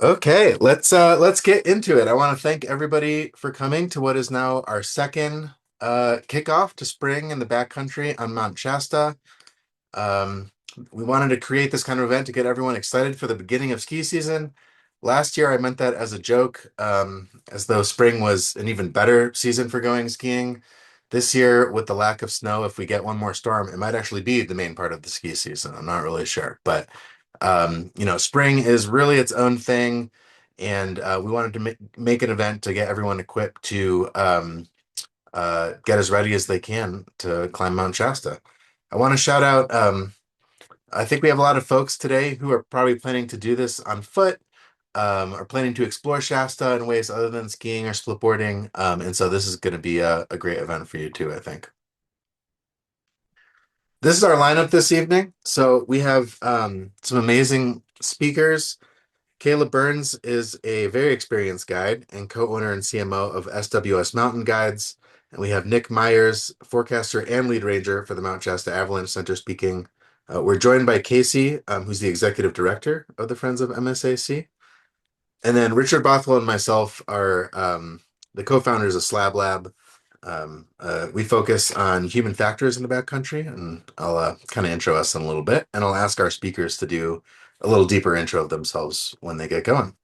Okay, let's get into it. I want to thank everybody for coming to what is now our second kickoff to spring in the backcountry on Mount Shasta. Um, we wanted to create this kind of event to get everyone excited for the beginning of ski season. Last year, I meant that as a joke, as though spring was an even better season for going skiing. This year, with the lack of snow, if we get one more storm, it might actually be the main part of the ski season. I'm not really sure, but spring is really its own thing, and we wanted to make an event to get everyone equipped to get as ready as they can to climb Mount Shasta. I want to shout out. I think we have a lot of folks today who are probably planning to do this on foot, are planning to explore Shasta in ways other than skiing or splitboarding. And so this is going to be a great event for you too, I think. This is our lineup this evening. So we have some amazing speakers. Caleb Burns is a very experienced guide and co-owner and CMO of SWS Mountain Guides. And we have Nick Meyers, forecaster and lead ranger for the Mount Shasta Avalanche Center speaking. We're joined by Casey, who's the executive director of the Friends of MSAC. And then Richard Bothwell and myself are the co-founders of SlabLab. We focus on human factors in the backcountry, and I'll kind of intro us in a little bit, and I'll ask our speakers to do a little deeper intro of themselves when they get going.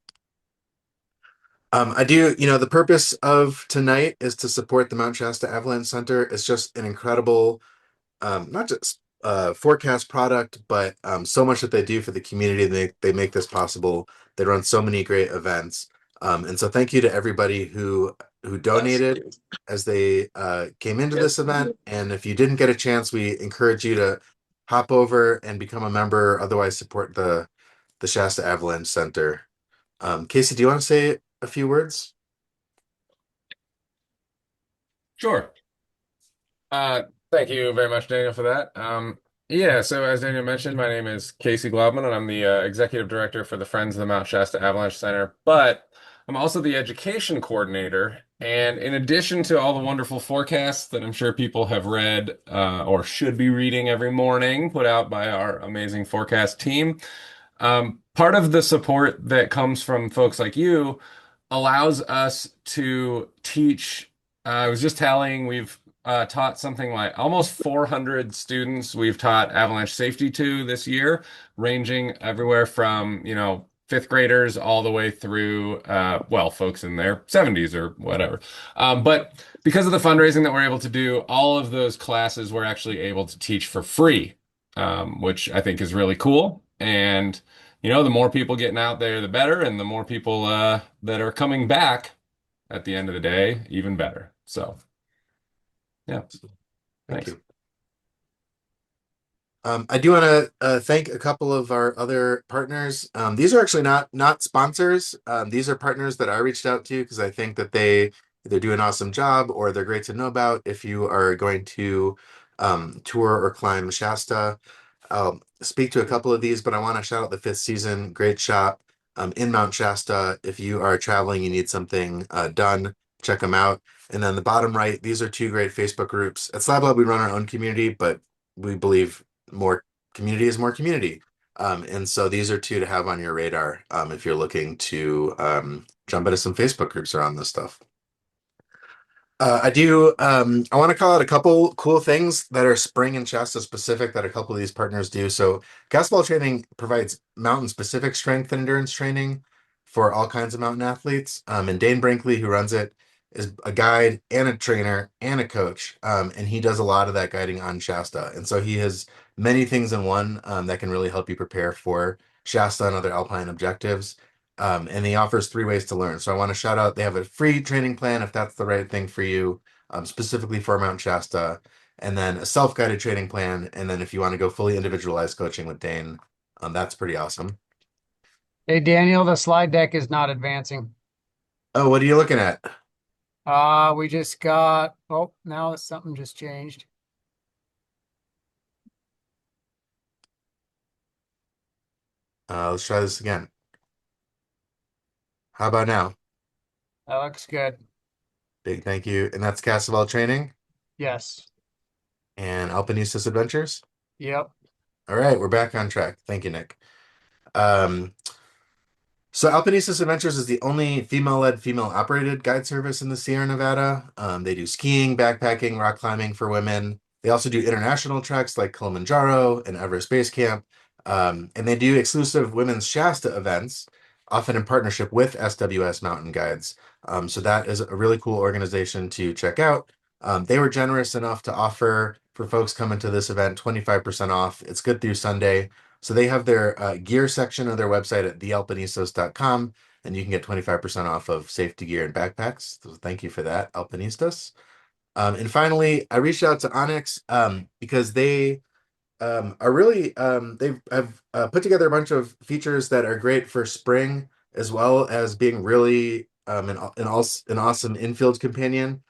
The purpose of tonight is to support the Mount Shasta Avalanche Center. It's just an incredible not just forecast product, but so much that they do for the community. They make this possible. They run so many great events. And so thank you to everybody who donated as they came into this event. And if you didn't get a chance, we encourage you to hop over and become a member, otherwise support the Shasta Avalanche Center. Casey, do you want to say a few words? Sure. Thank you very much, Daniel, for that. Yeah, so as Daniel mentioned, my name is Casey Globman, and I'm the executive director for the Friends of the Mount Shasta Avalanche Center. But I'm also the education coordinator. And in addition to all the wonderful forecasts that I'm sure people have read or should be reading every morning, put out by our amazing forecast team, part of the support that comes from folks like you allows us to teach. I was just telling, we've taught something like almost 400 students we've taught avalanche safety to this year, ranging everywhere from, fifth graders all the way through, folks in their 70s or whatever. But because of the fundraising that we're able to do, all of those classes we're actually able to teach for free, which I think is really cool. And the more people getting out there, the better, and the more people that are coming back at the end of the day, even better. So, yeah, Thank thanks. you. I do want to thank a couple of our other partners. These are actually not sponsors. These are partners that I reached out to because I think that they either do an awesome job or they're great to know about if you are going to tour or climb Shasta. I'll speak to a couple of these, but I want to shout out the Fifth Season. Great shop in Mount Shasta. If you are traveling, you need something done, check them out. And then the bottom right, these are two great Facebook groups. At SlabLab, we run our own community, but we believe more community is more community. And so these are two to have on your radar if you're looking to jump into some Facebook groups around this stuff. I want to call out a couple cool things that are spring and Shasta specific that a couple of these partners do. So, Castball Training provides mountain specific strength and endurance training for all kinds of mountain athletes. And Dane Brinkley, who runs it, is a guide and a trainer and a coach. And he does a lot of that guiding on Shasta. And so he has many things in one that can really help you prepare for Shasta and other alpine objectives. And he offers three ways to learn. So I want to shout out, they have a free training plan if that's the right thing for you, specifically for Mount Shasta, and then a self-guided training plan. And then if you want to go fully individualized coaching with Dane, that's pretty awesome. Hey Daniel, the slide deck is not advancing. Oh, what are you looking at? We just got, oh, now something just changed. Let's try this again. How about now? That looks good. Big thank you. And that's Castle Training Yes. and Alpinistas Adventures. Yep. All right, we're back on track. Thank you, Nick. Um, So Alpinistas Adventures is the only female-led, female-operated guide service in the Sierra Nevada. They do skiing, backpacking, rock climbing for women. They also do international treks like Kilimanjaro and Everest Base Camp. And they do exclusive women's Shasta events, often in partnership with SWS Mountain Guides. So that is a really cool organization to check out. They were generous enough to offer for folks coming to this event 25% off. It's good through Sunday. So they have their gear section of their website at thealpinistas.com, and you can get 25% off of safety gear and backpacks. So thank you for that, Alpinistas. And finally, I reached out to Onyx because they are really they've have put together a bunch of features that are great for spring as well as being really an awesome infield companion.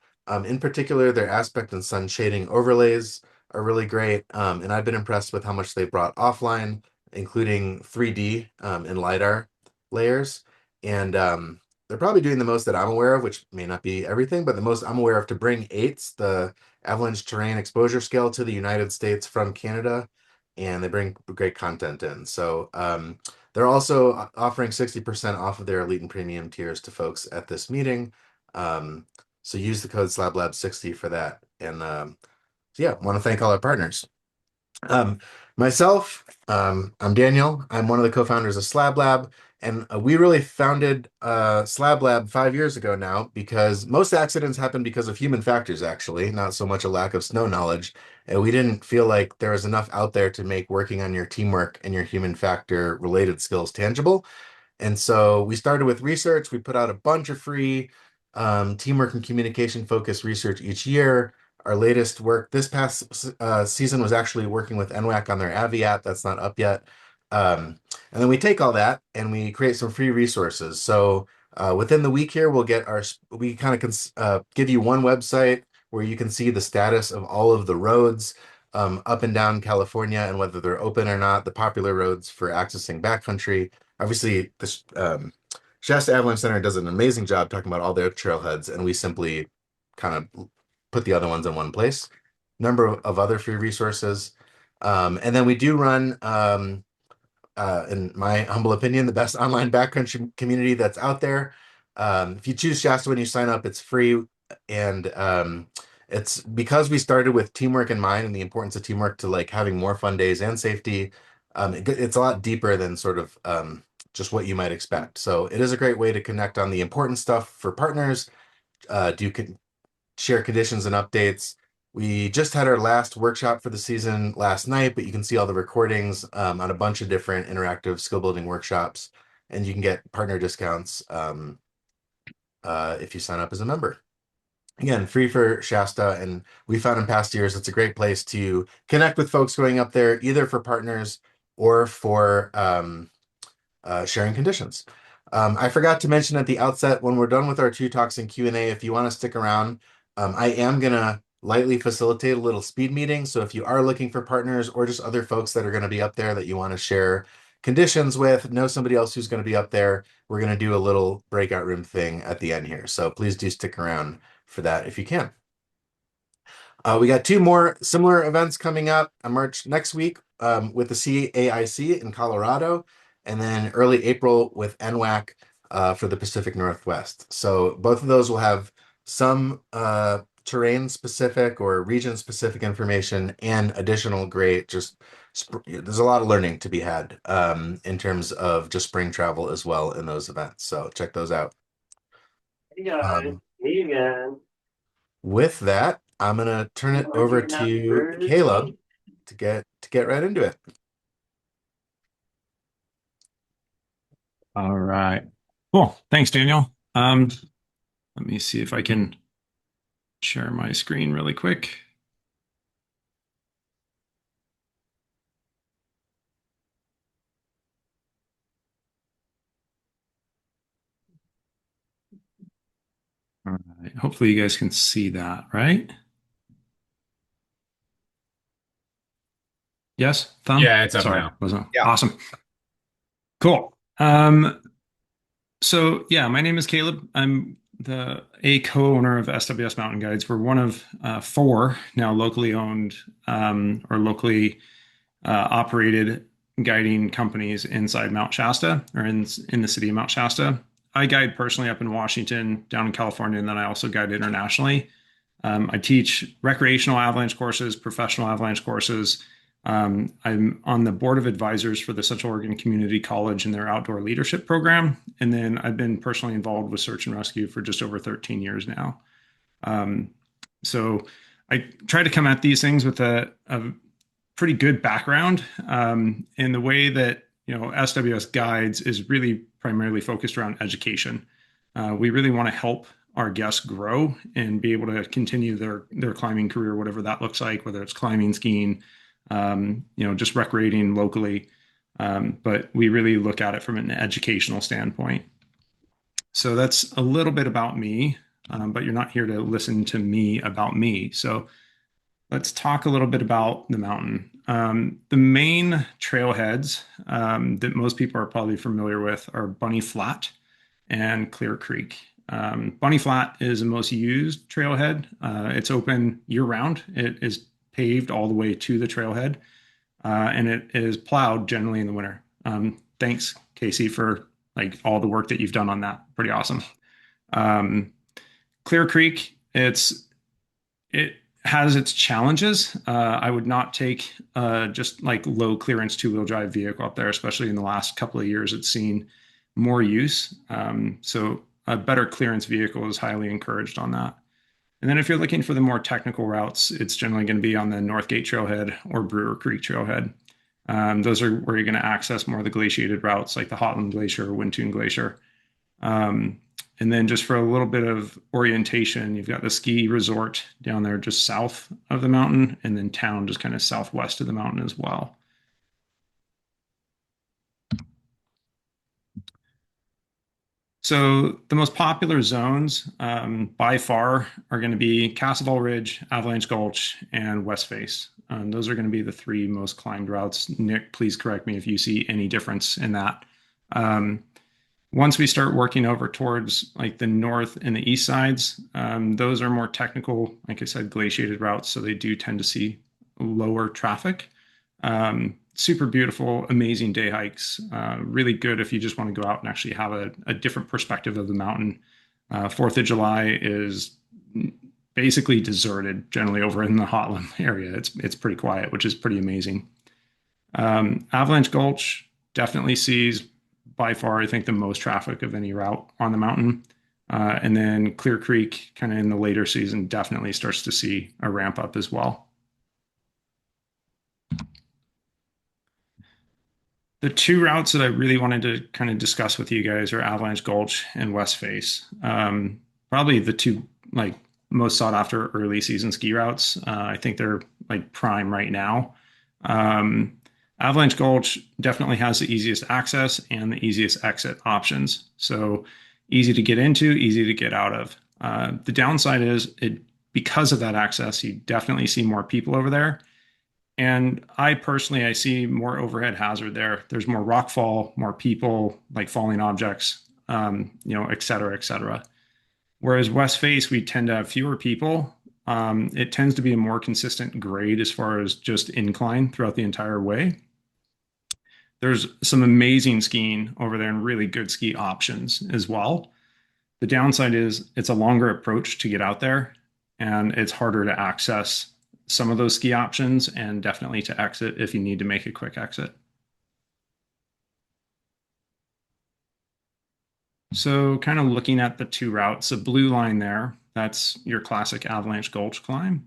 In particular, their aspect and sun shading overlays are really great, and I've been impressed with how much they brought offline, including 3D and lidar layers. And they're probably doing the most that I'm aware of, which may not be everything, but the most I'm aware of to bring eights, the Avalanche Terrain Exposure Scale, to the United States from Canada, and they bring great content in. So they're also offering 60% off of their elite and premium tiers to folks at this meeting. Um, so use the code SlabLab60 for that. And so yeah, want to thank all our partners. Um, myself, I'm Daniel. I'm one of the co-founders of SlabLab, and we really founded SlabLab 5 years ago now because most accidents happen because of human factors, actually, not so much a lack of snow knowledge. And we didn't feel like there was enough out there to make working on your teamwork and your human factor related skills tangible. And so we started with research. We put out a bunch of free teamwork and communication focused research each year. Our latest work this past season was actually working with NWAC on their Avi app. That's not up yet. And then we take all that and we create some free resources. So within the week here, we kind of give you one website where you can see the status of all of the roads up and down California and whether they're open or not, the popular roads for accessing backcountry. Obviously, this Shasta Avalanche Center does an amazing job talking about all their trailheads, and we simply kind of put the other ones in one place. Number of other free resources. And then we do run, in my humble opinion, the best online backcountry community that's out there. If you choose Shasta when you sign up, it's free. And it's because we started with teamwork in mind and the importance of teamwork to like having more fun days and safety. It's a lot deeper than sort of just what you might expect. So it is a great way to connect on the important stuff for partners, share conditions and updates. We just had our last workshop for the season last night, but you can see all the recordings on a bunch of different interactive skill building workshops, and you can get partner discounts if you sign up as a member. Again, free for Shasta, and we found in past years it's a great place to connect with folks going up there, either for partners or for sharing conditions. I forgot to mention at the outset, when we're done with our two talks and Q&A, if you want to stick around, I am going to lightly facilitate a little speed meeting. So if you are looking for partners or just other folks that are going to be up there that you want to share conditions with, know somebody else who's going to be up there, we're going to do a little breakout room thing at the end here. So please do stick around for that if you can. We got two more similar events coming up on March next week with the CAIC in Colorado, and then early April with NWAC for the Pacific Northwest. So both of those will have some terrain specific or region specific information and additional great there's a lot of learning to be had in terms of just spring travel as well in those events. So check those out. Hey guys, Um, me again. With that, I'm gonna turn it Want over your happy to birthday? Caleb to get right into it. All right. Cool. Thanks, Daniel. Let me see if I can share my screen really quick. All right. Hopefully you guys can see that, right? Yes? Thumb? Yeah, it's up Sorry, now. wasn't Yeah. awesome. Cool. So yeah, my name is Caleb. I'm a co-owner of SWS Mountain Guides. We're one of four now locally owned or locally operated guiding companies inside Mount Shasta or in the city of Mount Shasta. I guide personally up in Washington, down in California, and then I also guide internationally. I teach recreational avalanche courses, professional avalanche courses. I'm on the board of advisors for the Central Oregon Community College and their outdoor leadership program. And then I've been personally involved with search and rescue for just over 13 years now. So I try to come at these things with a pretty good background. And the way that, SWS guides is really primarily focused around education. We really want to help our guests grow and be able to continue their climbing career, whatever that looks like, whether it's climbing, skiing, just recreating locally. But we really look at it from an educational standpoint. So that's a little bit about me, but you're not here to listen to me about me. So let's talk a little bit about the mountain. The main trailheads that most people are probably familiar with are Bunny Flat and Clear Creek. Bunny Flat is the most used trailhead. It's open year round. It is paved all the way to the trailhead, and it is plowed generally in the winter. Thanks, Casey, for all the work that you've done on that. Pretty awesome. Clear Creek, it has its challenges. I would not take just low clearance two-wheel drive vehicle up there, especially in the last couple of years. It's seen more use. So a better clearance vehicle is highly encouraged on that. And then if you're looking for the more technical routes, it's generally going to be on the Northgate Trailhead or Brewer Creek Trailhead. Those are where you're going to access more of the glaciated routes like the Hotland Glacier or Wintun Glacier. And then just for a little bit of orientation, you've got the ski resort down there just south of the mountain, and then town just kind of southwest of the mountain as well. So the most popular zones by far are going to be Castleville Ridge, Avalanche Gulch, and West Face. Those are going to be the three most climbed routes. Nick, please correct me if you see any difference in that. Once we start working over towards the north and the east sides, those are more technical, like I said, glaciated routes. So they do tend to see lower traffic. Super beautiful, amazing day hikes. Really good if you just want to go out and actually have a different perspective of the mountain. 4th of July is basically deserted generally over in the Hotland area. It's pretty quiet, which is pretty amazing. Avalanche Gulch definitely sees by far, I think, the most traffic of any route on the mountain. And then Clear Creek, kind of in the later season, definitely starts to see a ramp up as well. The two routes that I really wanted to kind of discuss with you guys are Avalanche Gulch and West Face. Probably the two most sought after early season ski routes. I think they're prime right now. Avalanche Gulch definitely has the easiest access and the easiest exit options. So easy to get into, easy to get out of. The downside is because of that access, you definitely see more people over there. And I see more overhead hazard there. There's more rock fall, more people, falling objects, et cetera, et cetera. Whereas West Face, we tend to have fewer people. It tends to be a more consistent grade as far as just incline throughout the entire way. There's some amazing skiing over there and really good ski options as well. The downside is it's a longer approach to get out there, and it's harder to access some of those ski options and definitely to exit if you need to make a quick exit. So kind of looking at the two routes, the blue line there, that's your classic Avalanche Gulch climb.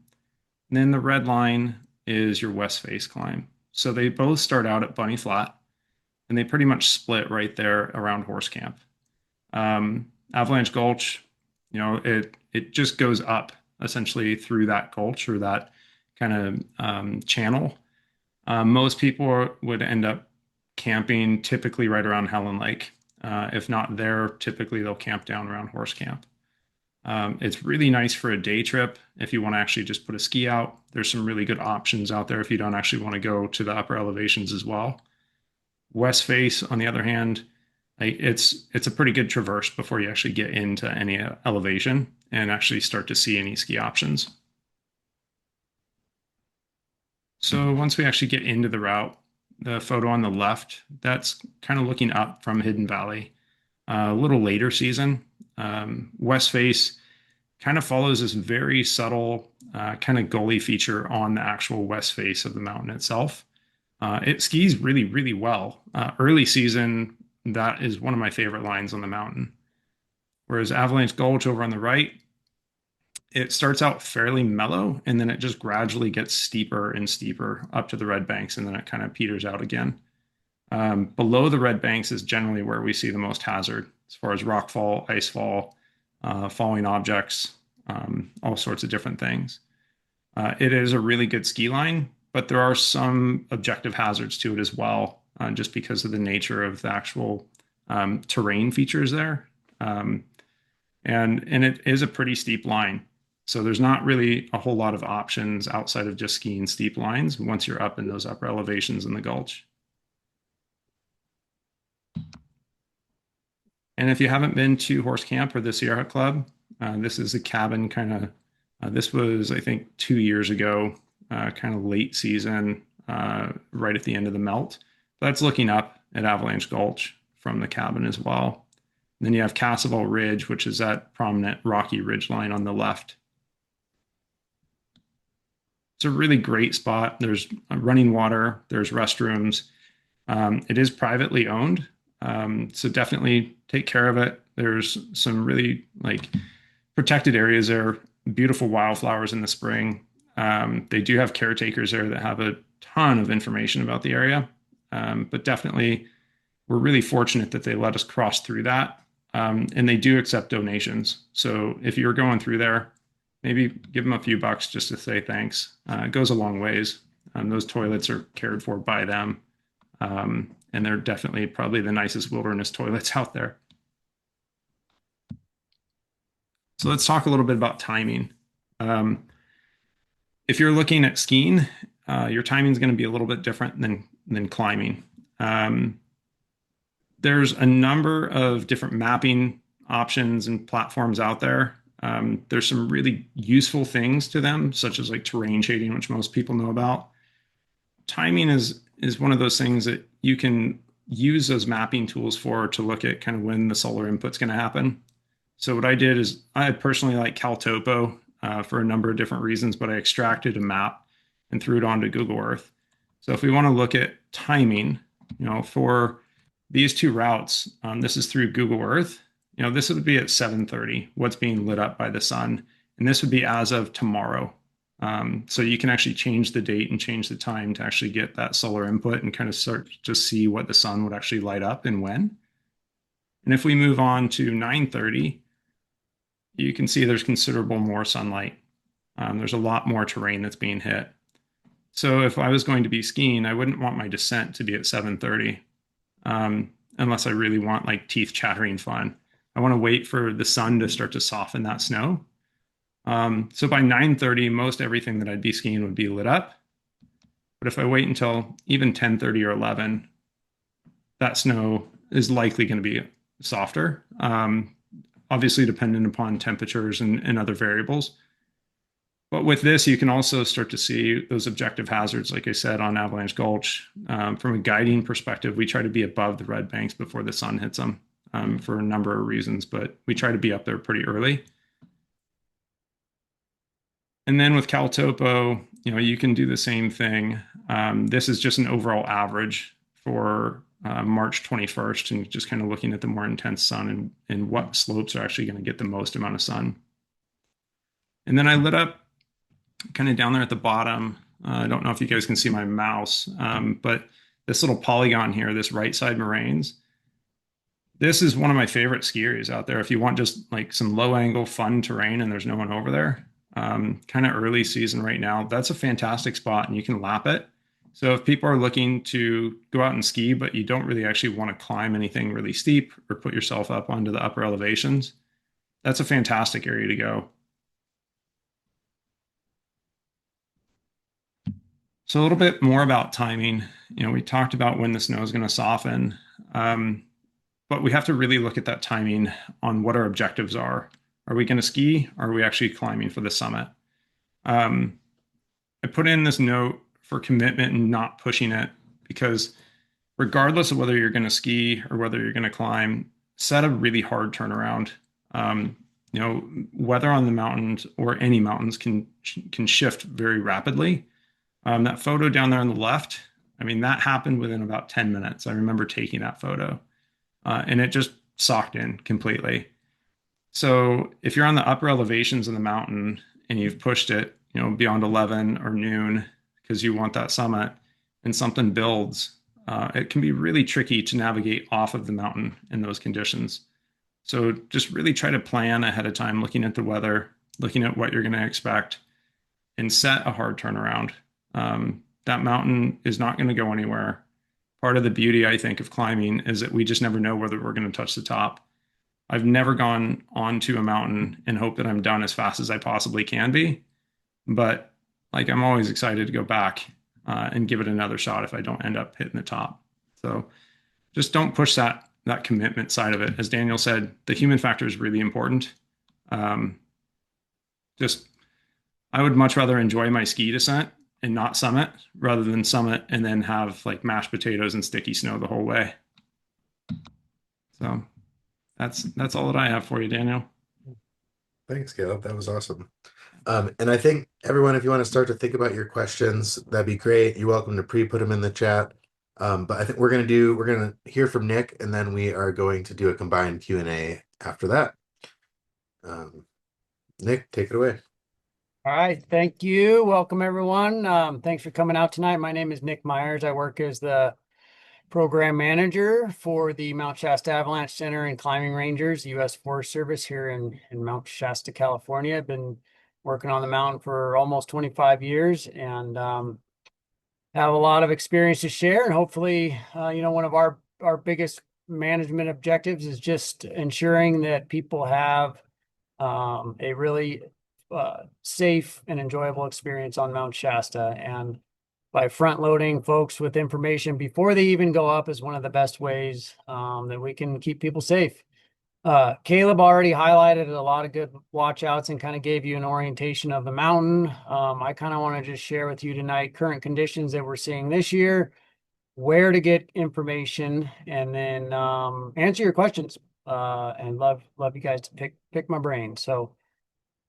And then the red line is your West Face climb. So they both start out at Bunny Flat, and they pretty much split right there around Horse Camp. Avalanche Gulch, it just goes up essentially through that gulch or that kind of channel. Most people would end up camping typically right around Helen Lake. If not there, typically they'll camp down around Horse Camp. It's really nice for a day trip if you want to actually just put a ski out. There's some really good options out there if you don't actually want to go to the upper elevations as well. West Face, on the other hand, it's a pretty good traverse before you actually get into any elevation and actually start to see any ski options. So once we actually get into the route, the photo on the left, that's kind of looking up from Hidden Valley. A little later season, west face kind of follows this very subtle kind of gully feature on the actual west face of the mountain itself. It skis really, really well. Early season, that is one of my favorite lines on the mountain. Whereas Avalanche Gulch over on the right, it starts out fairly mellow and then it just gradually gets steeper and steeper up to the red banks, and then it kind of peters out again. Below the red banks is generally where we see the most hazard as far as rockfall, icefall, falling objects, all sorts of different things. It is a really good ski line, but there are some objective hazards to it as well, just because of the nature of the actual terrain features there. And it is a pretty steep line. So there's not really a whole lot of options outside of just skiing steep lines once you're up in those upper elevations in the gulch. And if you haven't been to Horse Camp or the Sierra Club, this is a cabin kind of, this was, I think, 2 years ago, kind of late season, right at the end of the melt. That's looking up at Avalanche Gulch from the cabin as well. And then you have Castleville Ridge, which is that prominent rocky ridge line on the left. It's a really great spot. There's running water, there's restrooms. It is privately owned, so definitely take care of it. There's some really protected areas there, beautiful wildflowers in the spring. They do have caretakers there that have a ton of information about the area, but definitely we're really fortunate that they let us cross through that. And they do accept donations. So if you're going through there, maybe give them a few bucks just to say thanks. It goes a long ways. Those toilets are cared for by them. And they're definitely probably the nicest wilderness toilets out there. So let's talk a little bit about timing. If you're looking at skiing, your timing is going to be a little bit different than climbing. There's a number of different mapping options and platforms out there. There's some really useful things to them, such as terrain shading, which most people know about. Timing is one of those things that you can use those mapping tools for to look at kind of when the solar input's going to happen. So what I did is I personally like CalTopo for a number of different reasons, but I extracted a map and threw it onto Google Earth. So if we want to look at timing, for these two routes, this is through Google Earth. This would be at 7:30, what's being lit up by the sun. And this would be as of tomorrow. So you can actually change the date and change the time to actually get that solar input and kind of start to see what the sun would actually light up and when. And if we move on to 9:30, you can see there's considerable more sunlight. There's a lot more terrain that's being hit. So if I was going to be skiing, I wouldn't want my descent to be at 7:30, unless I really want teeth chattering fun. I want to wait for the sun to start to soften that snow. So by 9:30, most everything that I'd be skiing would be lit up. But if I wait until even 10:30 or 11, that snow is likely going to be softer, obviously dependent upon temperatures and other variables. But with this, you can also start to see those objective hazards, like I said, on Avalanche Gulch. From a guiding perspective, we try to be above the red banks before the sun hits them for a number of reasons, but we try to be up there pretty early. And then with CalTopo, you can do the same thing. This is just an overall average for March 21st, and just kind of looking at the more intense sun and what slopes are actually going to get the most amount of sun. And then I lit up kind of down there at the bottom. I don't know if you guys can see my mouse, but this little polygon here, this right side moraines, this is one of my favorite ski areas out there. If you want just some low angle fun terrain and there's no one over there, kind of early season right now, that's a fantastic spot and you can lap it. So if people are looking to go out and ski, but you don't really actually want to climb anything really steep or put yourself up onto the upper elevations, that's a fantastic area to go. So a little bit more about timing. We talked about when the snow is going to soften, but we have to really look at that timing on what our objectives are. Are we going to ski? Or are we actually climbing for the summit? I put in this note for commitment and not pushing it. because regardless of whether you're going to ski or whether you're going to climb, set a really hard turnaround. You know, weather on the mountains or any mountains can shift very rapidly. That photo down there on the left, I mean, that happened within about 10 minutes. I remember taking that photo, and it just socked in completely. So if you're on the upper elevations of the mountain and you've pushed it, you know, beyond 11 or noon because you want that summit, and something builds, it can be really tricky to navigate off of the mountain in those conditions. So just really try to plan ahead of time, looking at the weather, looking at what you're going to expect, and set a hard turnaround. That mountain is not going to go anywhere. Part of the beauty, I think, of climbing is that we just never know whether we're going to touch the top. I've never gone onto a mountain and hope that I'm done as fast as I possibly can be. But like, I'm always excited to go back and give it another shot if I don't end up hitting the top. So just don't push that commitment side of it. As Daniel said, the human factor is really important. Just, I would much rather enjoy my ski descent and not summit rather than summit and then have like mashed potatoes and sticky snow the whole way. So that's all that I have for you, Daniel. Thanks, Caleb. That was awesome. And I think everyone, if you want to start to think about your questions, that'd be great. You're welcome to put them in the chat. But I think we're gonna hear from Nick, and then we are going to do a combined Q&A after that. Nick, take it away. All right, thank you. Welcome, everyone. Thanks for coming out tonight. My name is Nick Meyers. I work as the program manager for the Mount Shasta Avalanche Center and Climbing Rangers, U.S. Forest Service here in Mount Shasta, California. I've been working on the mountain for almost 25 years and have a lot of experience to share. And hopefully, one of our biggest management objectives is just ensuring that people have a really safe and enjoyable experience on Mount Shasta. And by front loading folks with information before they even go up is one of the best ways that we can keep people safe. Caleb already highlighted a lot of good watch outs and kind of gave you an orientation of the mountain. I kind of want to just share with you tonight current conditions that we're seeing this year, where to get information, and then answer your questions. And love you guys to pick my brain. So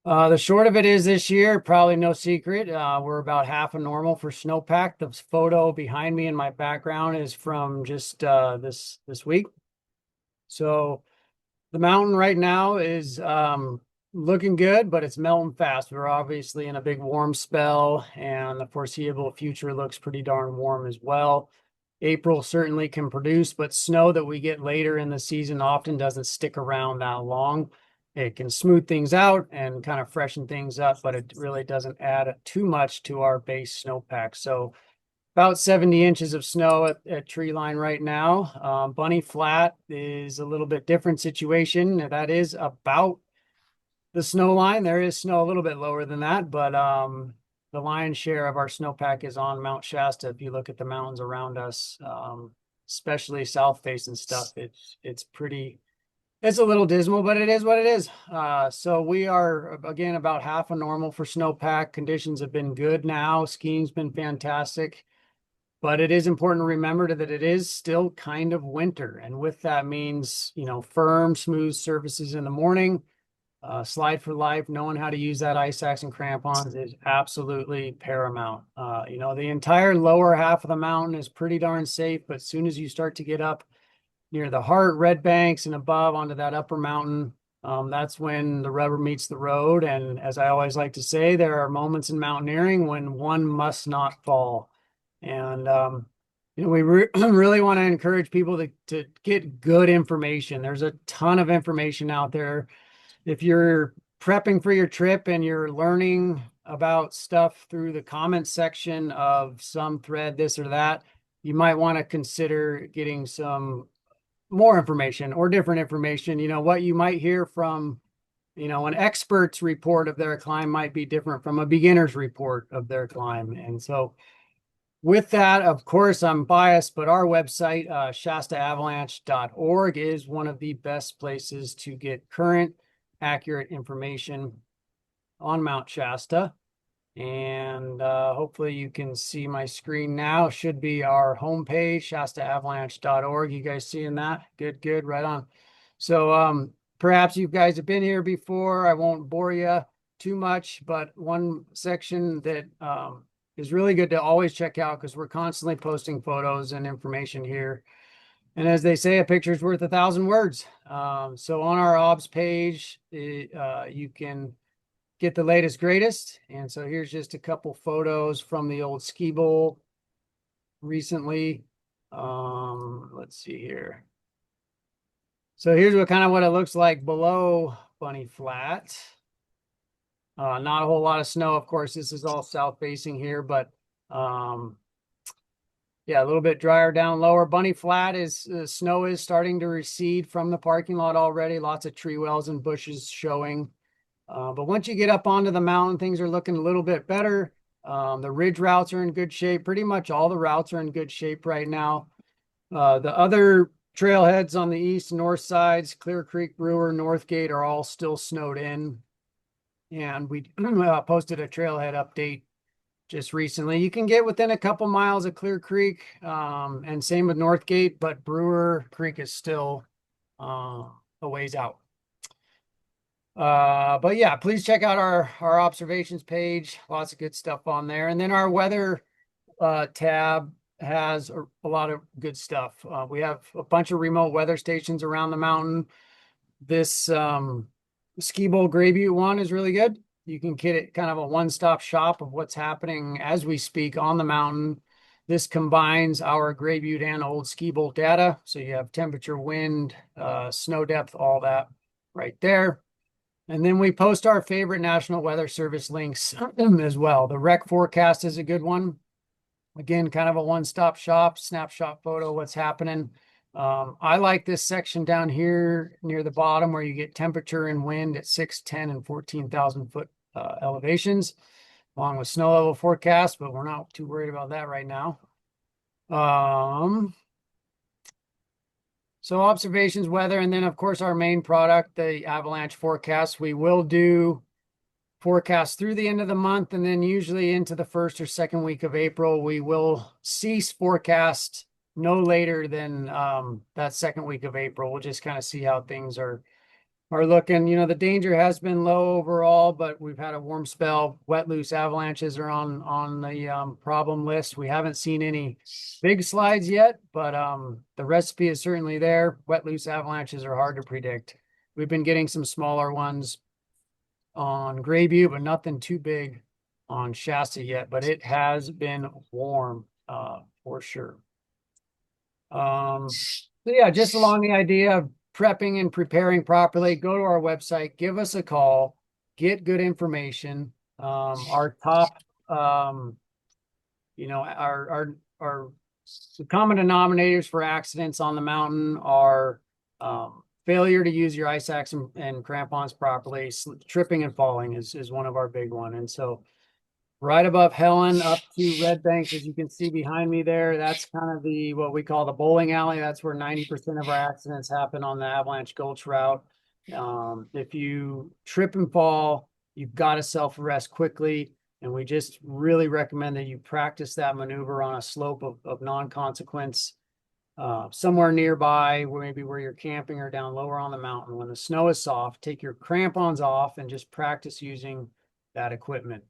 the short of it is this year, probably no secret, we're about half a normal for snowpack. The photo behind me in my background is from just this week. So the mountain right now is looking good, but it's melting fast. We're obviously in a big warm spell, and the foreseeable future looks pretty darn warm as well. April certainly can produce, but snow that we get later in the season often doesn't stick around that long. It can smooth things out and kind of freshen things up, but it really doesn't add too much to our base snowpack. So about 70 inches of snow at tree line right now. Bunny Flat is a little bit different situation. That is about the snow line. There is snow a little bit lower than that, but the lion's share of our snowpack is on Mount Shasta. If you look at the mountains around us, especially south facing stuff, it's a little dismal, but it is what it is. So we are, again, about half a normal for snowpack. Conditions have been good now. Skiing's been fantastic. But it is important to remember that it is still kind of winter. And with that means, firm, smooth surfaces in the morning. Slide for life, knowing how to use that ice axe and crampons is absolutely paramount. The entire lower half of the mountain is pretty darn safe, but as soon as you start to get up near the Heart, Red Banks, and above onto that upper mountain, that's when the rubber meets the road. And as I always like to say, there are moments in mountaineering when one must not fall. And we really want to encourage people to get good information. There's a ton of information out there. If you're prepping for your trip and you're learning about stuff through the comment section of some thread, this or that, you might want to consider getting some more information or different information. What you might hear from, an expert's report of their climb might be different from a beginner's report of their climb. And so with that, of course, I'm biased, but our website, shastaavalanche.org, is one of the best places to get current, accurate information on Mount Shasta. And hopefully you can see my screen now. Should be our homepage, shastaavalanche.org. You guys seeing that? Good, right on. So perhaps you guys have been here before. I won't bore you too much, but one section that is really good to always check out, because we're constantly posting photos and information here. And as they say, a picture's worth 1,000 words. So on our OBS page, you can get the latest, greatest. And so here's just a couple photos from the old ski bowl recently. Let's see here. So here's what it looks like below Bunny Flat. Not a whole lot of snow. Of course, this is all south facing here, but yeah, a little bit drier down lower. Bunny Flat is snow is starting to recede from the parking lot already. Lots of tree wells and bushes showing. But once you get up onto the mountain, things are looking a little bit better. The ridge routes are in good shape. Pretty much all the routes are in good shape right now. The other trailheads on the east and north sides, Clear Creek, Brewer, Northgate, are all still snowed in. And we posted a trailhead update just recently. You can get within a couple miles of Clear Creek, and same with Northgate, but Brewer Creek is still a ways out. But yeah, please check out our observations page. Lots of good stuff on there. And then our weather tab has a lot of good stuff. We have a bunch of remote weather stations around the mountain. This Ski Bowl Gray Butte one is really good. You can get it kind of a one-stop shop of what's happening as we speak on the mountain. This combines our Gray Butte and old Ski Bowl data. So you have temperature, wind, snow depth, all that right there. And then we post our favorite National Weather Service links as well. The rec forecast is a good one. Again, kind of a one-stop shop, snapshot photo, what's happening. I like this section down here near the bottom where you get temperature and wind at 6, 10, and 14,000 foot elevations, along with snow level forecast, but we're not too worried about that right now. So observations, weather, and then of course our main product, the Avalanche forecast. We will do forecast through the end of the month, and then usually into the first or second week of April, we will cease forecast no later than that second week of April. We'll just kind of see how things are looking. You know, the danger has been low overall, but we've had a warm spell. Wet, loose avalanches are on the problem list. We haven't seen any big slides yet, but the recipe is certainly there. Wet, loose avalanches are hard to predict. We've been getting some smaller ones on Gray Butte, but nothing too big on Shasta yet, but it has been warm for sure. So yeah, just along the idea of prepping and preparing properly, go to our website, give us a call, get good information. Our top, you know, our the common denominators for accidents on the mountain are failure to use your ice axe and crampons properly. Tripping and falling is one of our big one. And so right above Helen up to Red Bank, as you can see behind me there, that's kind of what we call the bowling alley. That's where 90% of our accidents happen on the Avalanche Gulch route. If you trip and fall, you've got to self-arrest quickly. And we just really recommend that you practice that maneuver on a slope of non-consequence, somewhere nearby, where you're camping or down lower on the mountain. When the snow is soft, take your crampons off and just practice using that equipment.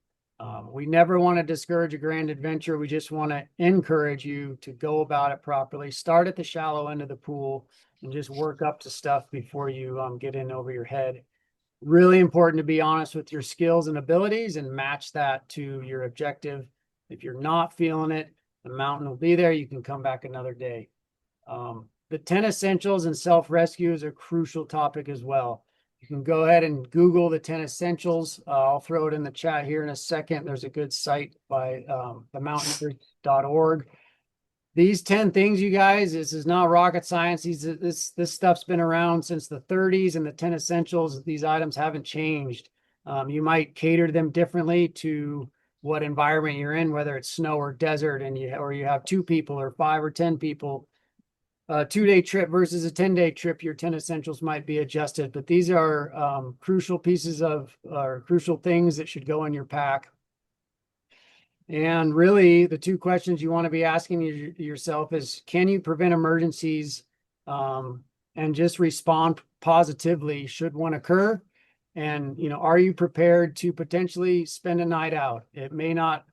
We never want to discourage a grand adventure. We just want to encourage you to go about it properly. Start at the shallow end of the pool and just work up to stuff before you get in over your head. Really important to be honest with your skills and abilities and match that to your objective. If you're not feeling it, the mountain will be there. You can come back another day. The 10 essentials and self-rescue is a crucial topic as well. You can go ahead and Google the 10 essentials. I'll throw it in the chat here in a second. There's a good site by themountaineers.org. These 10 things, you guys, this is not rocket science. This stuff's been around since the 30s, and the 10 essentials, these items haven't changed. You might cater them differently to what environment you're in, whether it's snow or desert, and you have 2 people or 5 or 10 people. A 2-day trip versus a 10-day trip, your 10 essentials might be adjusted, but these are crucial pieces crucial things that should go in your pack. And really, the two questions you want to be asking yourself is, can you prevent emergencies and just respond positively should one occur? And, are you prepared to potentially spend a night out? It may not,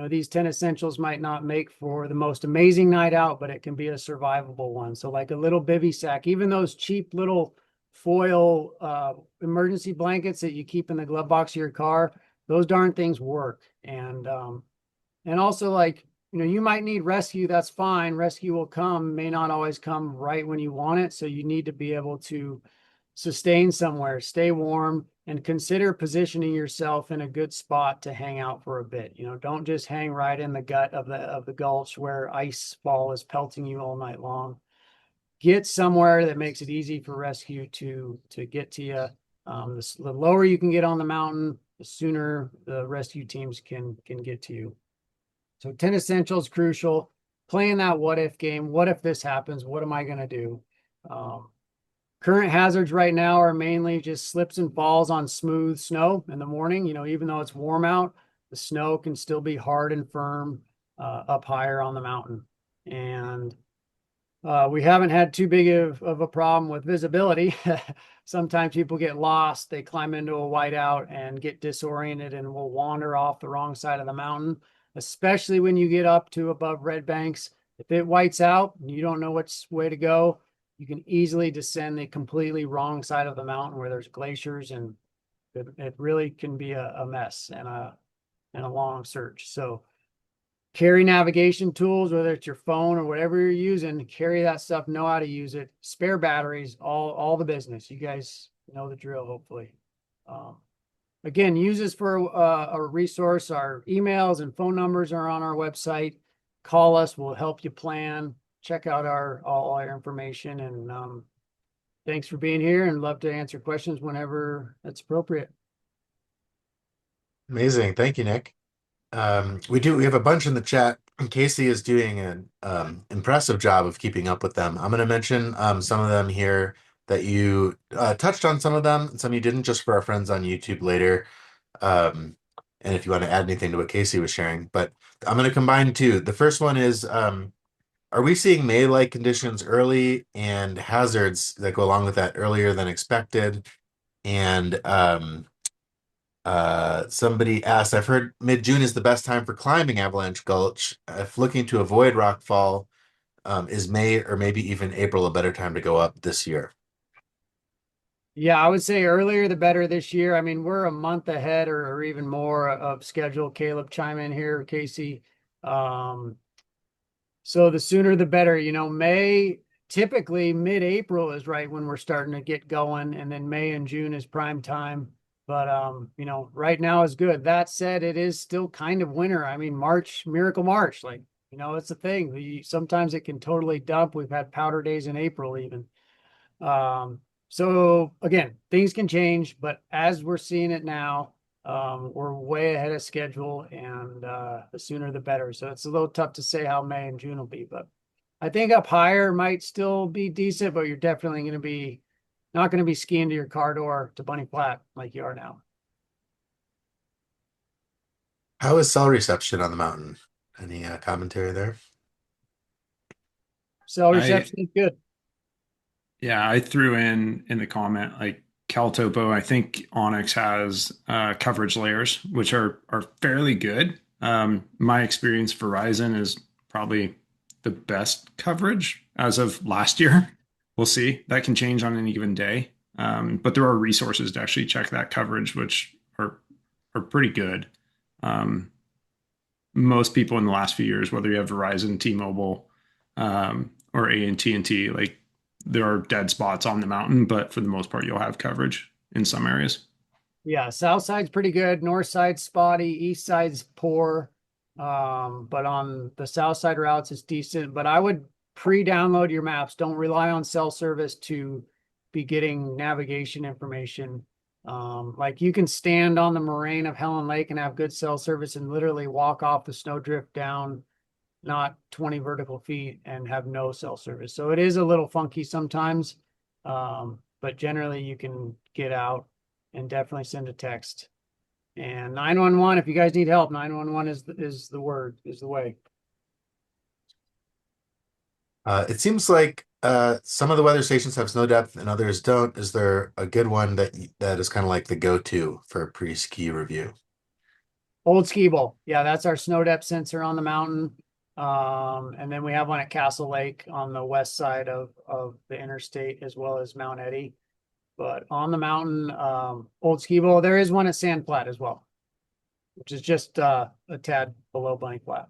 these 10 essentials might not make for the most amazing night out, but it can be a survivable one. So like a little bivy sack, even those cheap little foil emergency blankets that you keep in the glove box of your car, those darn things work. And also, like, you might need rescue. That's fine. Rescue will come, may not always come right when you want it. So you need to be able to sustain somewhere, stay warm, and consider positioning yourself in a good spot to hang out for a bit. Don't just hang right in the gut of the gulch where ice fall is pelting you all night long. Get somewhere that makes it easy for rescue to get to you. The lower you can get on the mountain, the sooner the rescue teams can get to you. So 10 essentials crucial. Playing that what if game. What if this happens? What am I going to do? Current hazards right now are mainly just slips and falls on smooth snow in the morning. Even though it's warm out, the snow can still be hard and firm up higher on the mountain. And we haven't had too big of a problem with visibility. Sometimes people get lost. They climb into a whiteout and get disoriented and will wander off the wrong side of the mountain, especially when you get up to above red banks. If it whites out and you don't know which way to go, you can easily descend the completely wrong side of the mountain where there's glaciers, and it really can be a mess and a long search. So carry navigation tools, whether it's your phone or whatever you're using, carry that stuff, know how to use it. Spare batteries, all the business. You guys know the drill, hopefully. Again, use this for a resource. Our emails and phone numbers are on our website. Call us, we'll help you plan. Check out all our information, and thanks for being here, and love to answer questions whenever that's appropriate. Amazing. Thank you, Nick. We have a bunch in the chat. Casey is doing an impressive job of keeping up with them. I'm going to mention some of them here that you touched on, some of them, and some you didn't, just for our friends on YouTube later. And if you want to add anything to what Casey was sharing, but I'm going to combine two. The first one is, are we seeing May-like conditions early and hazards that go along with that earlier than expected? And somebody asked, I've heard mid-June is the best time for climbing Avalanche Gulch. If looking to avoid rockfall, is May or maybe even April a better time to go up this year? Yeah, I would say earlier the better this year. I mean, we're a month ahead or even more of schedule. Caleb, chime in here, Casey. So the sooner the better. May, typically mid-April is right when we're starting to get going, and then May and June is prime time. But right now is good. That said, it is still kind of winter. I mean, March, miracle March, like, it's a thing. Sometimes it can totally dump. We've had powder days in April even. So again, things can change, but as we're seeing it now, we're way ahead of schedule, and the sooner the better. So it's a little tough to say how May and June will be, but I think up higher might still be decent, but you're definitely going to be not going to be skiing to your car door to Bunny Flat like you are now. How is cell reception on the mountain? Any commentary there? Cell reception is good. Yeah, I threw in the comment like CalTopo. I think Onyx has coverage layers, which are fairly good. My experience, Verizon is probably the best coverage as of last year. We'll see. That can change on any given day. But there are resources to actually check that coverage, which are pretty good. Most people in the last few years, whether you have Verizon, T-Mobile, or AT&T, like there are dead spots on the mountain, but for the most part, you'll have coverage in some areas. Yeah, south side's pretty good. North side's spotty. East side's poor. But on the south side routes, it's decent. But I would pre-download your maps. Don't rely on cell service to be getting navigation information. Like you can stand on the moraine of Helen Lake and have good cell service and literally walk off the snowdrift down not 20 vertical feet and have no cell service. So it is a little funky sometimes, but generally you can get out and definitely send a text. And 911, if you guys need help, 911 is the word, is the way. It seems like some of the weather stations have snow depth and others don't. Is there a good one that is kind of like the go-to for pre-ski review? Old Ski Bowl. Yeah, that's our snow depth sensor on the mountain. And then we have one at Castle Lake on the west side of the interstate, as well as Mount Eddy. But on the mountain, Old Ski Bowl, there is one at Sand Flat as well, which is just a tad below Blank Flat.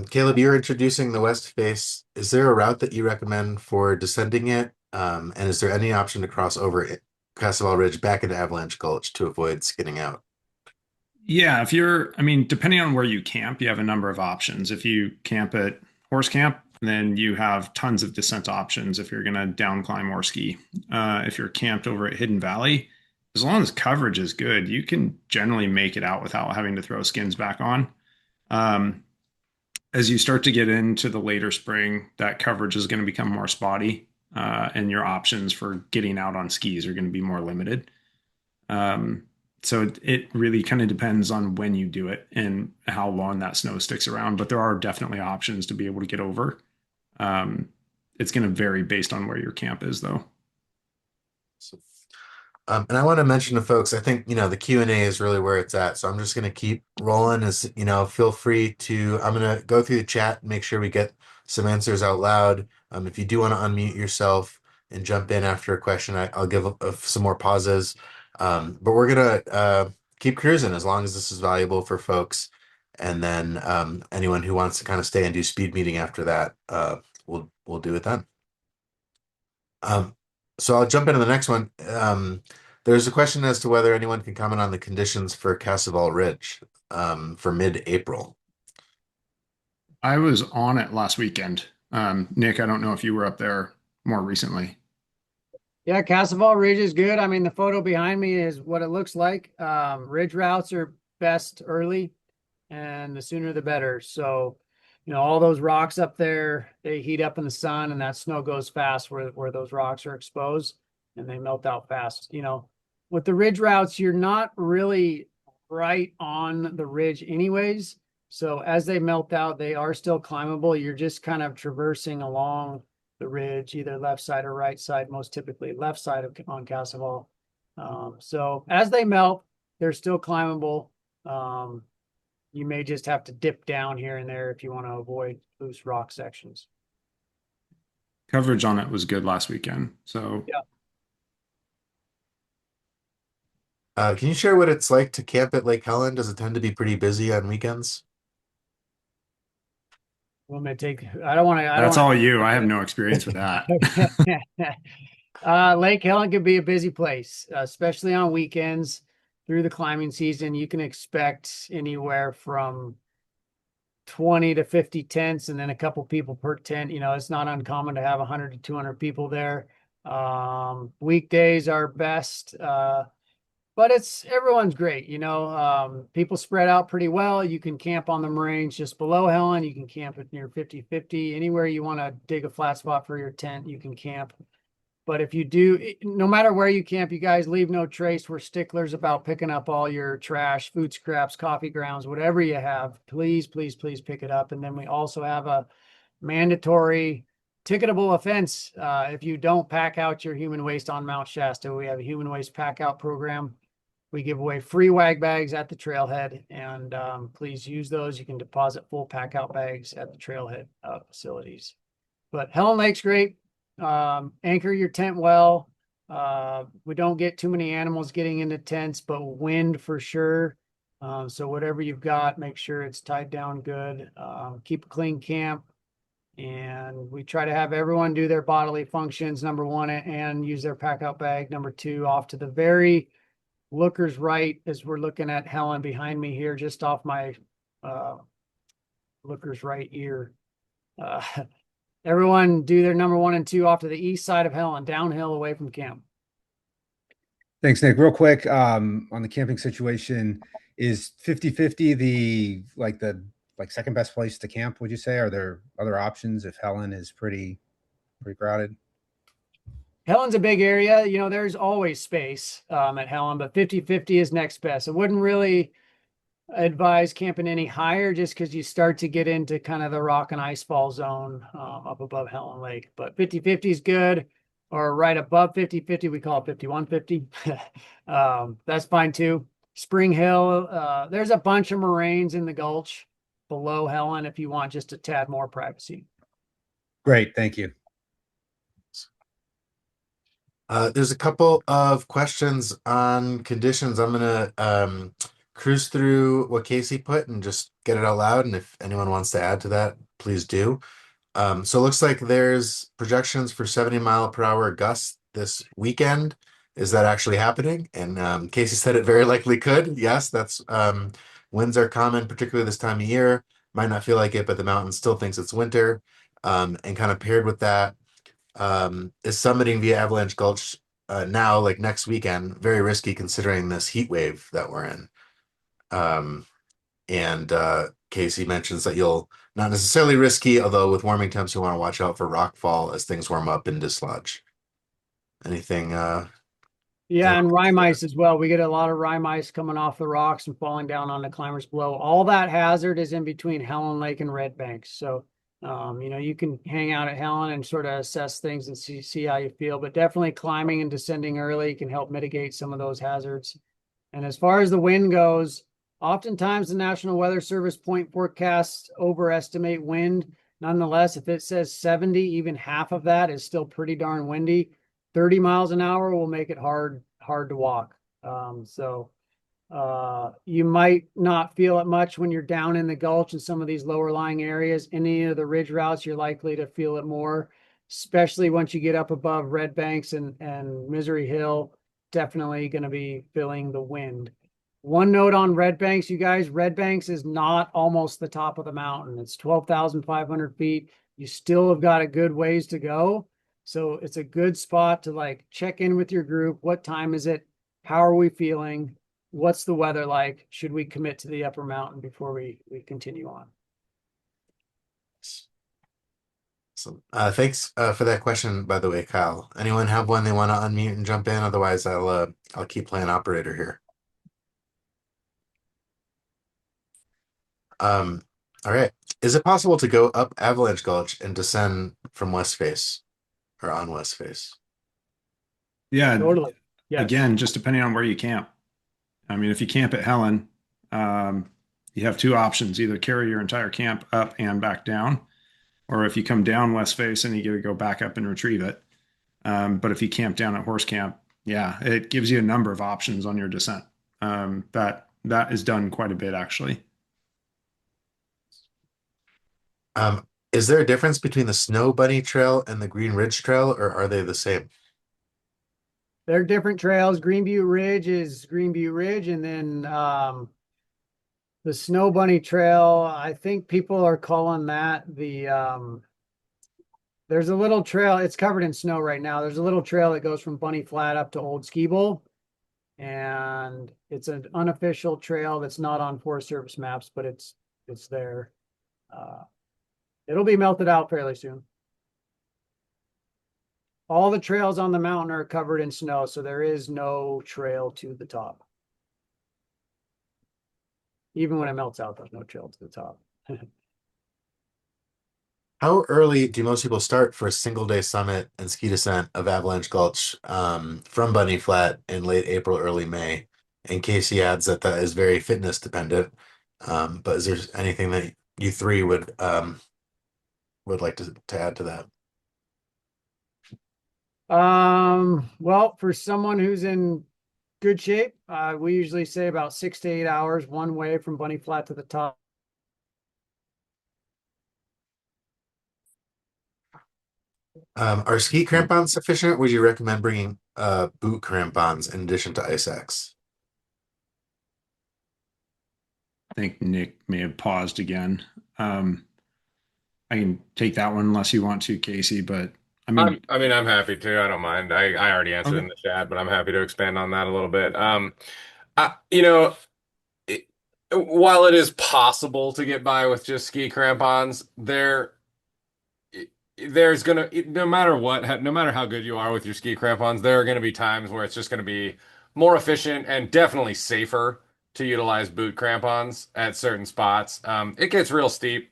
Caleb, you're introducing the west face. Is there a route that you recommend for descending it? And is there any option to cross over Castle Ridge back into Avalanche Gulch to avoid skinning out? Yeah, I mean, depending on where you camp, you have a number of options. If you camp at horse camp, then you have tons of descent options if you're going to down climb or ski. If you're camped over at Hidden Valley, as long as coverage is good, you can generally make it out without having to throw skins back on. As you start to get into the later spring, that coverage is going to become more spotty, and your options for getting out on skis are going to be more limited. So it really kind of depends on when you do it and how long that snow sticks around. But there are definitely options to be able to get over. It's going to vary based on where your camp is, though. So, and I want to mention to folks, I think, the Q&A is really where it's at. So I'm just going to keep rolling feel free to, I'm going to go through the chat and make sure we get some answers out loud. If you do want to unmute yourself and jump in after a question, I'll give some more pauses. But we're going to keep cruising as long as this is valuable for folks. And then anyone who wants to kind of stay and do speed meeting after that, we'll do it then. So I'll jump into the next one. There's a question as to whether anyone can comment on the conditions for Castle Ridge for mid-April. I was on it last weekend. Nick, I don't know if you were up there more recently. Yeah, Castle Ridge is good. I mean, the photo behind me is what it looks like. Ridge routes are best early, and the sooner the better. So, all those rocks up there, they heat up in the sun, and that snow goes fast where those rocks are exposed, and they melt out fast. With the ridge routes, you're not really right on the ridge anyways. So as they melt out, they are still climbable. You're just kind of traversing along the ridge, either left side or right side, most typically left side on Castle. So as they melt, they're still climbable. You may just have to dip down here and there if you want to avoid loose rock sections. Coverage on it was good last weekend. So yeah. Can you share what it's like to camp at Lake Helen? Does it tend to be pretty busy on weekends? Well, I don't want to. That's all you. I have no experience with that. Lake Helen could be a busy place, especially on weekends. Through the climbing season, you can expect anywhere from 20 to 50 tents and then a couple people per tent. It's not uncommon to have 100 to 200 people there. Weekdays are best, but everyone's great. People spread out pretty well. You can camp on the moraines just below Helen. You can camp at near 50-50. Anywhere you want to dig a flat spot for your tent, you can camp. But if you do, no matter where you camp, you guys leave no trace. We're sticklers about picking up all your trash, food scraps, coffee grounds, whatever you have. Please, please, please pick it up. And then we also have a mandatory ticketable offense if you don't pack out your human waste on Mount Shasta. We have a human waste pack out program. We give away free wag bags at the trailhead, and please use those. You can deposit full pack out bags at the trailhead facilities. But Helen Lake's great. Anchor your tent well. We don't get too many animals getting into tents, but wind for sure. So whatever you've got, make sure it's tied down good. Keep a clean camp. And we try to have everyone do their bodily functions, number one, and use their pack out bag. Number two, off to the very looker's right, as we're looking at Helen behind me here, just off my looker's right ear. Everyone do their number one and two off to the east side of Helen, downhill away from camp. Thanks, Nick. Real quick, on the camping situation, is 50-50 the second best place to camp, would you say? Are there other options if Helen is pretty crowded? Helen's a big area. You know, there's always space at Helen, but 50-50 is next best. I wouldn't really advise camping any higher just because you start to get into kind of the rock and ice fall zone up above Helen Lake. But 50-50 is good, or right above 50-50, we call it 51-50. That's fine too. Spring Hill, there's a bunch of moraines in the gulch below Helen if you want just a tad more privacy. Great, thank you. There's a couple of questions on conditions. I'm gonna cruise through what Casey put and just get it out loud. And if anyone wants to add to that, please do. So it looks like there's projections for 70-mile-per-hour gusts this weekend. Is that actually happening? And Casey said it very likely could. Yes, that's winds are common, particularly this time of year. Might not feel like it, but the mountain still thinks it's winter. And kind of paired with that, is summiting via Avalanche Gulch now, like next weekend, very risky considering this heat wave that we're in. And Casey mentions that you'll not necessarily risky, although with warming temps, you want to watch out for rockfall as things warm up and dislodge. Anything? Yeah, and rime ice as well. We get a lot of rime ice coming off the rocks and falling down on the climbers below. All that hazard is in between Helen Lake and Red Banks. So, you know, you can hang out at Helen and sort of assess things and see how you feel. But definitely climbing and descending early can help mitigate some of those hazards. And as far as the wind goes, oftentimes the National Weather Service point forecasts overestimate wind. Nonetheless, if it says 70, even half of that is still pretty darn windy. 30 miles an hour will make it hard to walk. You might not feel it much when you're down in the gulch in some of these lower lying areas. Any of the ridge routes, you're likely to feel it more, especially once you get up above Red Banks and Misery Hill. Definitely going to be feeling the wind. One note on Red Banks, you guys, Red Banks is not almost the top of the mountain. It's 12,500 feet. You still have got a good ways to go. So it's a good spot to like check in with your group. What time is it? How are we feeling? What's the weather like? Should we commit to the upper mountain before we continue on? So thanks for that question, by the way, Kyle. Anyone have one they want to unmute and jump in? Otherwise, I'll keep playing operator here. All right. Is it possible to go up Avalanche Gulch and descend from West Face or on West Face? Yeah, Totally. Yes. again, just depending on where you camp. I mean, if you camp at Helen, you have two options: either carry your entire camp up and back down, or if you come down West Face and you get to go back up and retrieve it. But if you camp down at Horse Camp, yeah, it gives you a number of options on your descent. That is done quite a bit, actually. Is there a difference between the Snow Bunny Trail and the Green Ridge Trail, or are they the same? They're different trails. Green Butte Ridge is Green Butte Ridge, and then the Snow Bunny Trail, I think people are calling that the there's a little trail, it's covered in snow right now. There's a little trail that goes from Bunny Flat up to Old Ski Bowl. And it's an unofficial trail that's not on Forest Service maps, but it's there. It'll be melted out fairly soon. All the trails on the mountain are covered in snow, so there is no trail to the top. Even when it melts out, there's no trail to the top. How early do most people start for a single-day summit and ski descent of Avalanche Gulch from Bunny Flat in late April, early May? And Casey adds that that is very fitness dependent. But is there anything that you three would like to add to that? Well, for someone who's in good shape, we usually say about 6 to 8 hours one way from Bunny Flat to the top. Are ski crampons sufficient? Would you recommend bringing boot crampons in addition to Ice Axe? I think Nick may have paused again. I can take that one unless you want to, Casey, but I'm happy to. I don't mind. I already answered Okay. in the chat, but I'm happy to expand on that a little bit. You know, while it is possible to get by with just ski crampons, there's gonna no matter what, no matter how good you are with your ski crampons, there are gonna be times where it's just gonna be more efficient and definitely safer to utilize boot crampons at certain spots. It gets real steep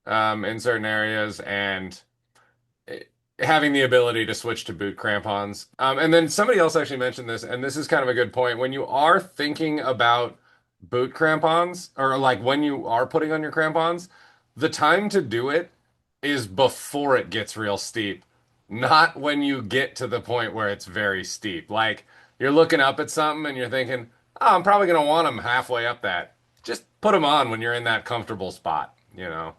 in certain areas, and having the ability to switch to boot crampons. And then somebody else actually mentioned this, and this is kind of a good point. When you are thinking about boot crampons, or like when you are putting on your crampons, the time to do it is before it gets real steep, not when you get to the point where it's very steep. Like you're looking up at something and you're thinking, oh, I'm probably going to want them halfway up that. Just put them on when you're in that comfortable spot, you know?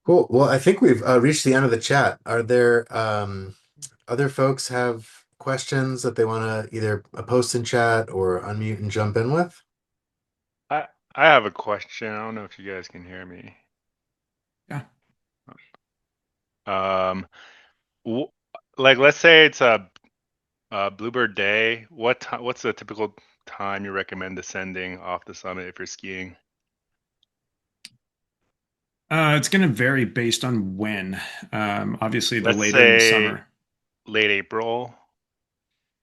Cool. Well, I think we've reached the end of the chat. Are there other folks have questions that they want to either post in chat or unmute and jump in with? I I have a question. I don't know if you guys can hear me. Yeah. Um, w like let's say it's a Bluebird day. What's the typical time you recommend descending off the summit if you're skiing? It's going to vary based on when. Obviously, the Let's later in the say summer. late April.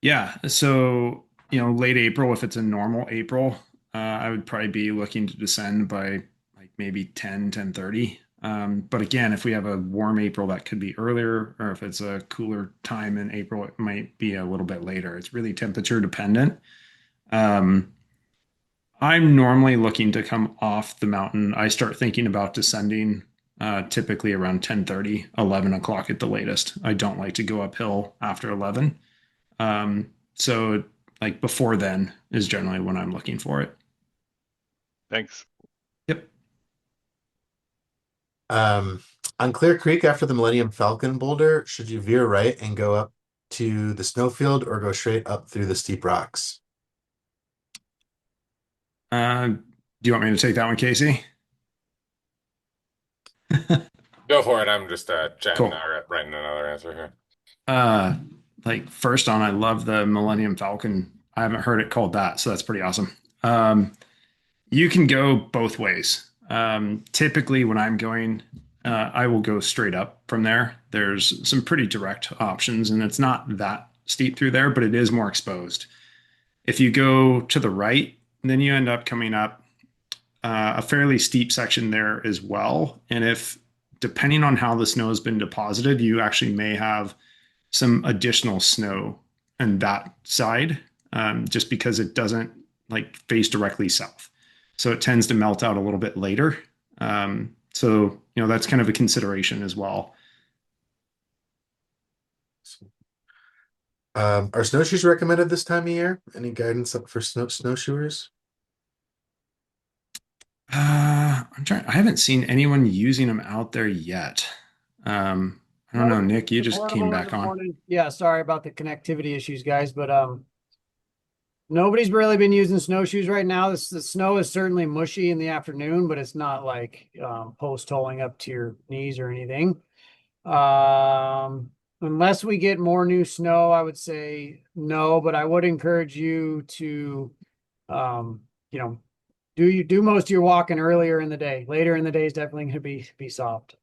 Yeah. So, late April, if it's a normal April, I would probably be looking to descend by like maybe 10:30. But again, if we have a warm April, that could be earlier, or if it's a cooler time in April, it might be a little bit later. It's really temperature dependent. Um, I'm normally looking to come off the mountain. I start thinking about descending typically around 10:30, 11 o'clock at the latest. I don't like to go uphill after 11. So like before then is generally when I'm looking for it. Thanks. Yep. Um, on Clear Creek after the Millennium Falcon boulder, should you veer right and go up to the snowfield or go straight up through the steep rocks? Do you want me to take that one, Casey? Go for it. I'm just chatting, Cool. writing another answer here. Uh, like first on, I love the Millennium Falcon. I haven't heard it called that, so that's pretty awesome. You can go both ways. Typically, when I'm going, I will go straight up from there. There's some pretty direct options, and it's not that steep through there, but it is more exposed. If you go to the right, then you end up coming up a fairly steep section there as well. And if, depending on how the snow has been deposited, you actually may have some additional snow on that side, just because it doesn't like face directly south. So it tends to melt out a little bit later. So, that's kind of a consideration as well. Are snowshoes recommended this time of year? Any guidance up for snowshoers? I haven't seen anyone using them out there yet. I don't know, Nick, you The just came portable is back on. important. Yeah, sorry about the connectivity issues, guys, but nobody's really been using snowshoes right now. The snow is certainly mushy in the afternoon, but it's not like post holing up to your knees or anything. Unless we get more new snow, I would say no, but I would encourage you to um, do most of your walking earlier in the day. Later in the day is definitely going to be soft.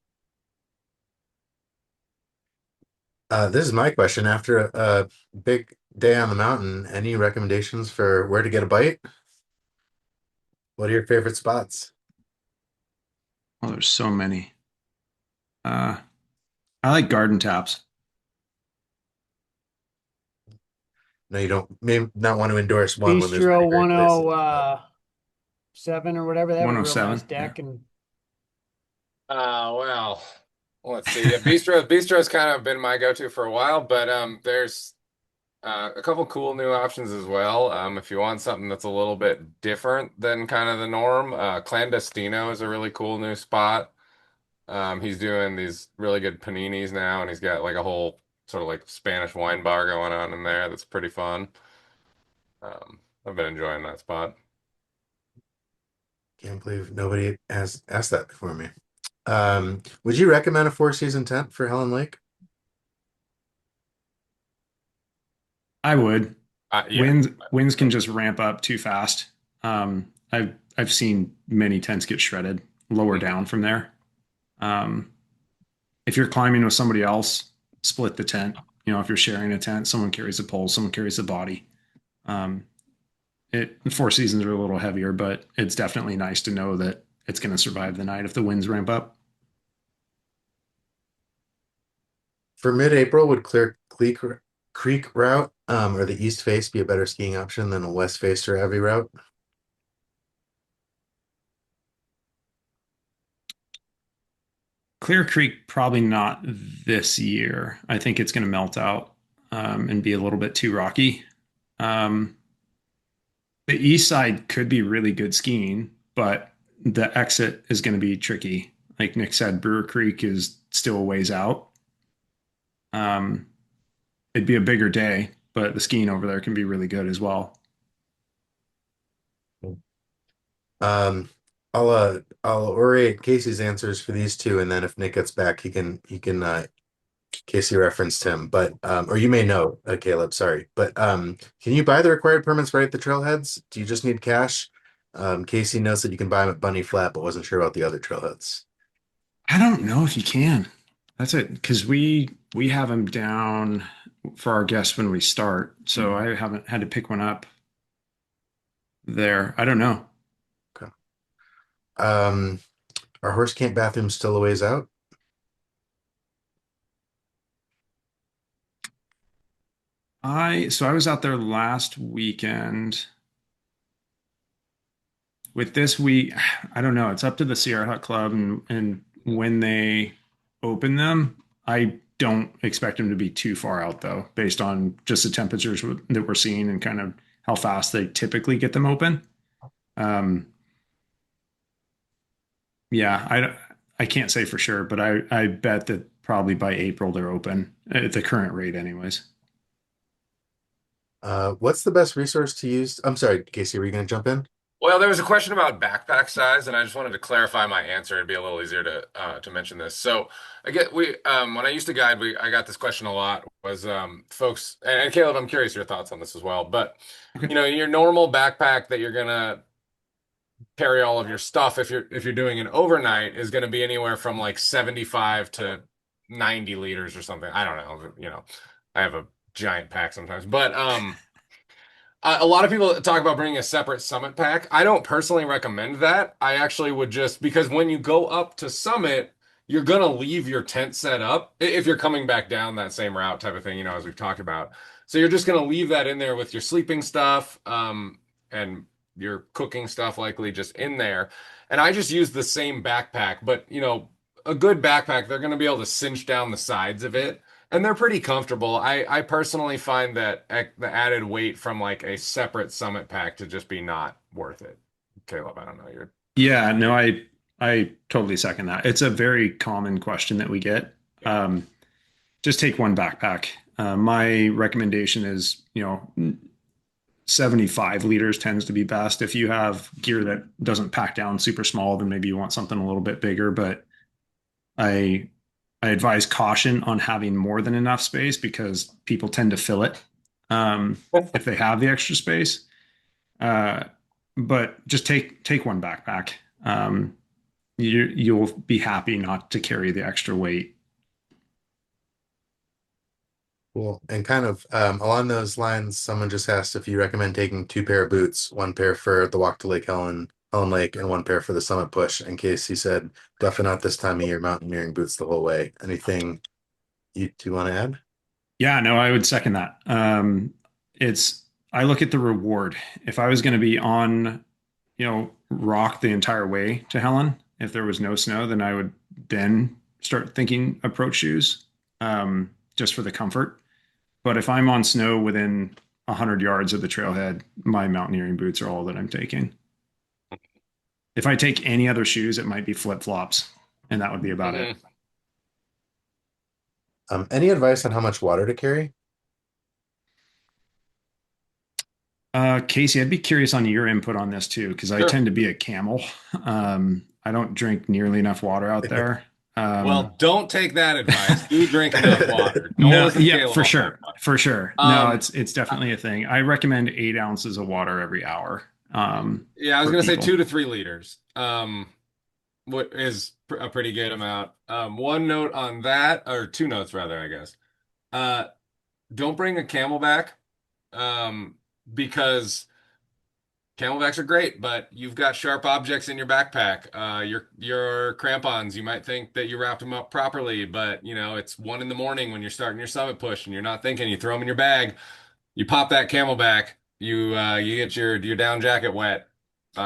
This is my question. After a big day on the mountain, any recommendations for where to get a bite? What are your favorite spots? Oh, there's so many. I like garden taps. No, you don't may not want to endorse one when there's many Bistro great places. But 107 or whatever. They have a real 107. nice deck and Well, let's see. Yeah, Bistro's kind of been my go-to for a while, but there's a couple cool new options as well. If you want something that's a little bit different than kind of the norm, Clandestino is a really cool new spot. He's doing these really good paninis now, and he's got like a whole sort of like Spanish wine bar going on in there that's pretty fun. I've been enjoying that spot. can't believe nobody has asked that before me. Would you recommend a four-season tent for Helen Lake? I would. Yeah. Winds can just ramp up too fast. I've seen many tents get shredded lower down from there. Um, if you're climbing with somebody else, split the tent. You know, if you're sharing a tent, someone carries the pole, someone carries the body. Um, Four Seasons are a little heavier, but it's definitely nice to know that it's going to survive the night if the winds ramp up. For mid-April, would Creek route or the east face be a better skiing option than a west face or heavy route? Clear Creek, probably not this year. I think it's going to melt out and be a little bit too rocky. Um, the east side could be really good skiing, but the exit is going to be tricky. Like Nick said, Brewer Creek is still a ways out. Um, it'd be a bigger day, but the skiing over there can be really good as well. Um, I'll orate Casey's answers for these two, and then if Nick gets back, he can Casey referenced him, but or you may know, Caleb, sorry, but can you buy the required permits right at the trailheads? Do you just need cash? Casey knows that you can buy them at Bunny Flat, but wasn't sure about the other trailheads. I don't know if you can. That's it, because we have them down for our guests when we start, so I haven't had to pick one up there. I don't know. Okay. Are horse camp bathrooms still a ways out? I was out there last weekend. With this week, I don't know. It's up to the Sierra Hut Club and when they open them. I don't expect them to be too far out though, based on just the temperatures that we're seeing and kind of how fast they typically get them open. Um, yeah, I can't say for sure, but I bet that probably by April they're open at the current rate, anyways. What's the best resource to use? I'm sorry, Casey, were you going to jump in? Well, there was a question about backpack size, and I just wanted to clarify my answer. It'd be a little easier to mention this. So, I get we when I used to guide, we I got this question a lot. Was folks and Caleb, I'm curious your thoughts on this as well. But Okay. you know, your normal backpack that you're gonna carry all of your stuff if you're doing an overnight is gonna be anywhere from like 75 to 90 liters or something. I don't know. You know, I have a giant pack sometimes, but a lot of people talk about bringing a separate summit pack. I don't personally recommend that. I actually would just because when you go up to summit, you're gonna leave your tent set up if you're coming back down that same route type of thing, you know, as we've talked about. So you're just gonna leave that in there with your sleeping stuff, and your cooking stuff likely just in there. And I just use the same backpack, but you know, a good backpack, they're gonna be able to cinch down the sides of it and they're pretty comfortable. I personally find that the added weight from like a separate summit pack to just be not worth it. Caleb, I don't know. You're Yeah, no, I totally second that. It's a very common question that we get. Just take one backpack. My recommendation is, 75 liters tends to be best. If you have gear that doesn't pack down super small, then maybe you want something a little bit bigger. But I I advise caution on having more than enough space because people tend to fill it if they have the extra space. Uh, but just take one backpack. You'll be happy not to carry the extra weight. Cool. And kind of along those lines, someone just asked if you recommend taking two pair of boots, one pair for the walk to Helen Lake, and one pair for the summit push. In case he said, definitely not this time of year, mountaineering boots the whole way. Anything you two want to add? Yeah, no, I would second that. I look at the reward. If I was going to be on, rock the entire way to Helen, if there was no snow, then I would then start thinking approach shoes, just for the comfort. But if I'm on snow within 100 yards of the trailhead, my mountaineering boots are all that I'm taking. If I take any other shoes, it might be flip-flops, and that would be about it. Any advice on how much water to carry? Casey, I'd be curious on your input on this too, because I Sure. tend to be a camel. I don't drink nearly enough water out there. Well, don't take that advice. Do drink enough water. Don't No, listen to yeah, Caleb for on sure, that. for sure. No, it's definitely a thing. I recommend 8 ounces of water every hour. Yeah, I was for gonna say people. 2 to 3 liters. What is a pretty good amount. One note on that, or two notes rather, I guess. Uh, don't bring a camelback, um, because camelbacks are great, but you've got sharp objects in your backpack. Your crampons, you might think that you wrapped them up properly, but it's 1 in the morning when you're starting your summit push and you're not thinking. You throw them in your bag, you pop that camelback, you get your down jacket wet.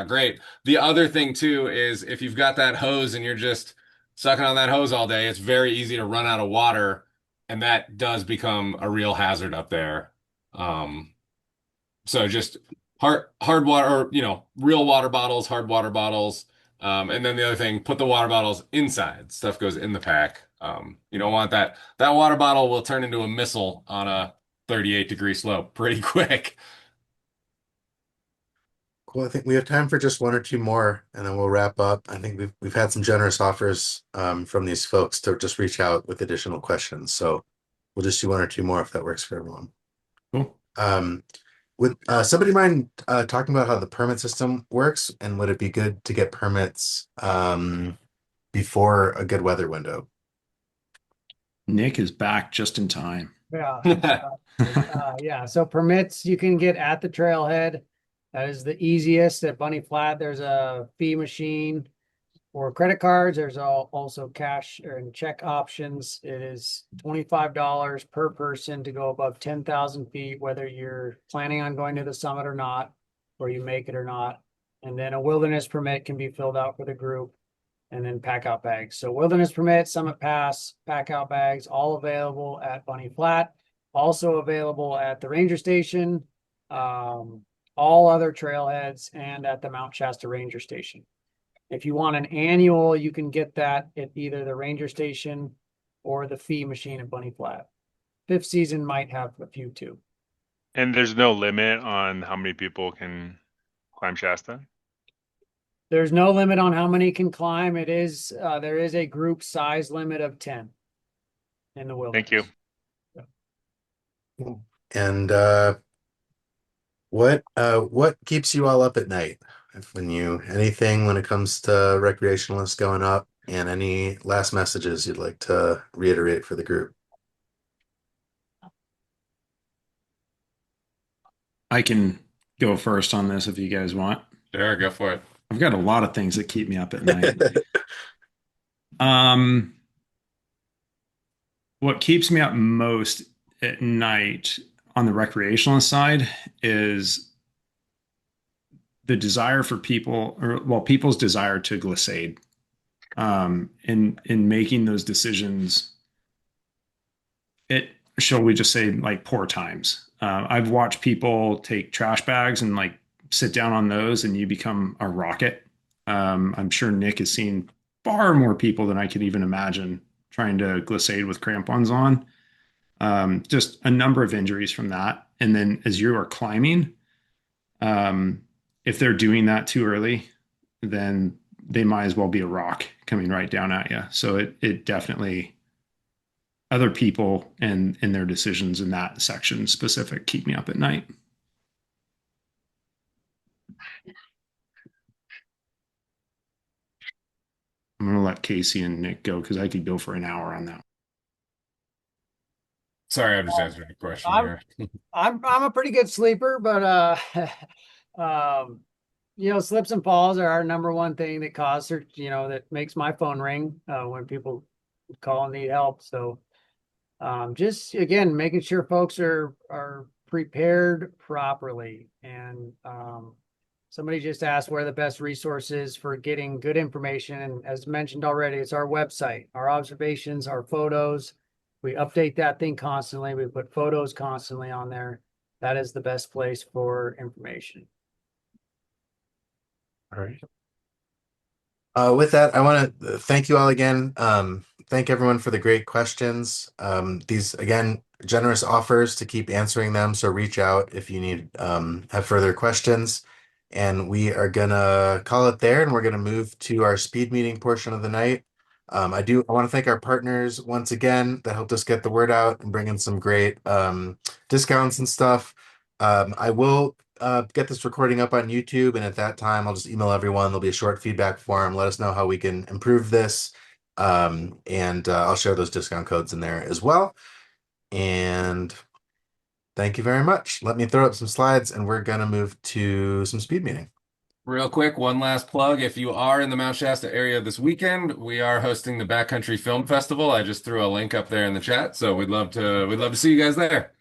Great. The other thing too is if you've got that hose and you're just sucking on that hose all day, it's very easy to run out of water, and that does become a real hazard up there. So just hard water, or real water bottles, hard water bottles. And then the other thing, put the water bottles inside. Stuff goes in the pack. You don't want that. That water bottle will turn into a missile on a 38-degree slope pretty quick. Cool. I think we have time for just one or two more, and then we'll wrap up. I think we've had some generous offers from these folks to just reach out with additional questions. So we'll just do one or two more if that works for everyone. Cool. Would somebody mind talking about how the permit system works, and would it be good to get permits before a good weather window? Nick is back just in time. Yeah. Yeah. So permits you can get at the trailhead. That is the easiest. At Bunny Flat, there's a fee machine for credit cards. There's also cash and check options. It is $25 per person to go above 10,000 feet, whether you're planning on going to the summit or not, or you make it or not. And then a wilderness permit can be filled out for the group, and then pack out bags. So wilderness permit, summit pass, pack out bags, all available at Bunny Flat, also available at the ranger station, all other trailheads, and at the Mount Shasta Ranger Station. If you want an annual, you can get that at either the ranger station or the fee machine at Bunny Flat. Fifth season might have a few too. And there's no limit on how many people can climb Shasta? There's no limit on how many can climb. There is a group size limit of 10 in the wilderness. Thank you. And what keeps you all up at night? Anything when it comes to recreationalists going up, and any last messages you'd like to reiterate for the group? I can go first on this if you guys want. Sure, go for it. I've got a lot of things that keep me up at night. What keeps me up most at night on the recreationalist side is the desire for people's desire to glissade. In making those decisions, shall we just say, like, poor times. I've watched people take trash bags and like sit down on those, and you become a rocket. I'm sure Nick has seen far more people than I could even imagine trying to glissade with crampons on. Just a number of injuries from that. And then as you are climbing, if they're doing that too early, then they might as well be a rock coming right down at you. So it definitely, other people and their decisions in that section specific keep me up at night. I'm going to let Casey and Nick go because I could go for an hour on that. Sorry, I'm just answering the question here. I'm a pretty good sleeper, but slips and falls are our number one thing that that makes my phone ring when people call and need help. So just again, making sure folks are prepared properly. And somebody just asked where the best resources for getting good information. And as mentioned already, it's our website, our observations, our photos. We update that thing constantly. We put photos constantly on there. That is the best place for information. All right. With that, I want to thank you all again. Thank everyone for the great questions. These, again, generous offers to keep answering them. So reach out if you need have further questions. And we are gonna call it there, and we're gonna move to our speed meeting portion of the night. I want to thank our partners once again that helped us get the word out and bring in some great discounts and stuff. I will get this recording up on YouTube, and at that time, I'll just email everyone. There'll be a short feedback form. Let us know how we can improve this, and I'll share those discount codes in there as well. And thank you very much. Let me throw up some slides, and we're gonna move to some speed meeting. Real quick, one last plug. If you are in the Mount Shasta area this weekend, we are hosting the Backcountry Film Festival. I just threw a link up there in the chat, so we'd love to see you guys there.